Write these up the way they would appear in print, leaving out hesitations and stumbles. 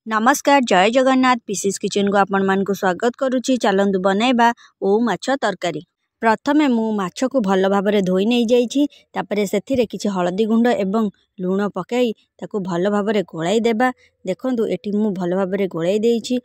नमस्कार जय Jagannath pieces kitchen को आपण मान को स्वागत करुच्ची। चलतु बनैबा ओउ माछ तरकारी। प्रथमे मु माछ को भल भाव धोई नहीं जाइछि। तापरे सेथिरे किछि हळदी गुंड एवं लूण पकाई ताकू भल भाव गोलाई देबा। देखंतु एठी मु भल भाव गोलाई देइछि।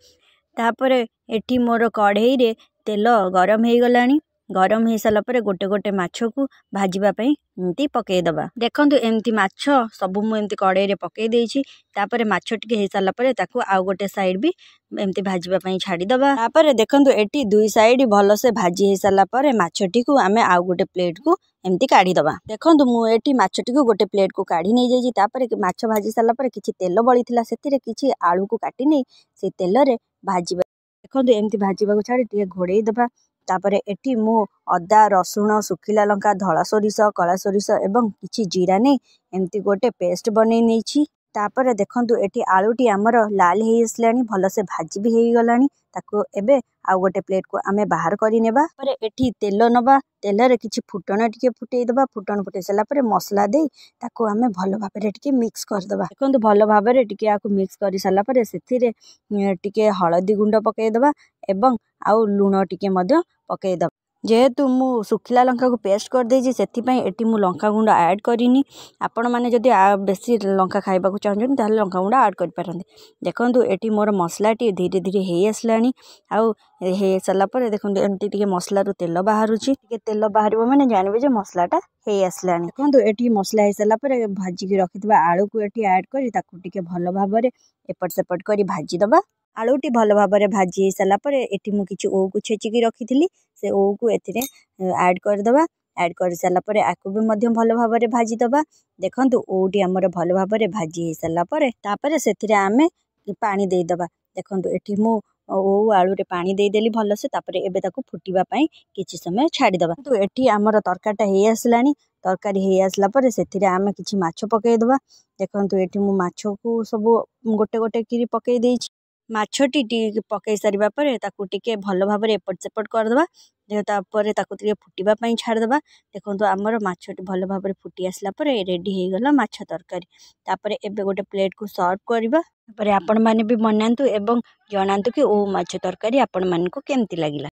तापरे एठी मोर कढ़ई रे तेल गरम हो गलानी। गरम हो सारा पर गोटे गोटे माछ को भाजवा पई एमती पकई दबा। देखंतु एमती माछ सब मु एमती कढ़ई रे पकई देइछि। तापरे माछ टिके हो सारा पर ताकू आउ गोटे साइड भी एमती भाजवा पई छाड़ी दबा। तापरे देखंतु एठी दुई साइड भल से भाजी हो सारा पर माछटी को आमे आउ गोटे प्लेट को एमती काढ़ी दबा। देखंतु मु एठी माछटी को गोटे प्लेट को काढ़ी नहीं जाइछि। तापरे माछ भाजी सारा पर किछि तेल बळिथिला सेतिरे किछि आलू को काटी नहीं से तेल रे भाजीबा। देखंतु एमती भाजीबा को छाड़ी टिके घोड़ेई दबा। तापरे एठी मु अदा रसुण सुखिला लंका धला सोरिष कला सोरिष एवं किछि जीरा नहीं एमती गोटे पेस्ट बनै नेछि। तापरे देखंतु एठी आलूटी आमर लाल हे आसलानी भल से भाजी भी हे गलानी। ताको एबे आउ गोटे प्लेट को आमे बाहर करि नेबा। पर एठी तेल नबा। तेल रे किछि फुटण टिके फुटेई दबा। फुटण फुटेई सला पर मसला देई ताको आमे भल भाबरे टिके मिक्स कर दबा। देखंतु भल भाबरे टिके आको मिक्स करि सला पर सेथिरे टिके हळदी गुंड पकाई दबा एवं आउ लूण टिके मध्य पकाई दबा। जेहेतु मु सुखिला लंका को पेस्ट कर देइछि सेथिपई एठी मु लंका गुंड ऐड करिनी। आपण माने जदि बेसी लंका खाइबा को चाहछन ताले लंका गुंड ऐड कर पारंते। देखंतु एठी मोर मसला टी धीरे धीरे हे आसलानी। आउ हे सला पर देखंतु एमती टिके मसला रु तेल बाहरुछि। टिके तेल बाहरिबो माने जानबे जे मसलाटा हे आसलानी। देखंतु एठी मसला हे सला पर भाजी के रखितबा आलू को एठी ऐड करी ताकू टिके भलो भाबरे एपट सेपट करी भाजी दबा। आलूटी भल भाव भाजी सारा पर एठी मु किछि ओउ को छेचिकी रखिथिली से ओउ को एथिरे ऐड कर दबा। ऐड कर सारा पर आकु भी मध्यम भल भाव भाजी दबा। देखंतु ओउटी हमर भल भाव भाजी हे सारा पर तापर सेथिरे आमे पानी देई दबा। देखंतु एठी मु ओउ आलू रे पानी देई देली भल से तापर एबे ताकू फुटिबा पई किछि समय छाडी दबा। तो एठी हमर तरकारीटा हे आसलानी। तरकारी हे आसला पर सेथिरे आमे किछि माछ पकाई दबा। देखंतु एठी मु माछ को सब गोटे गोटे किरी पकाई देइछि। माछटी पकई सारिबा पर ताकू टिके भल भाव एपट सेपट कर दबा। तापर ताकू टिके फुटिबा पई छाड़ दबा। देखंतु हमर माछटी भल भाव फुटी आसला पर रेडी हे गला माछ तरकारी। तापर एबे गोटे प्लेट को सर्व करबा। तापर आपण माने भी बनांतु एवं जणांतु कि ओ माछ तरकारी आपण मान को केमती लागिला।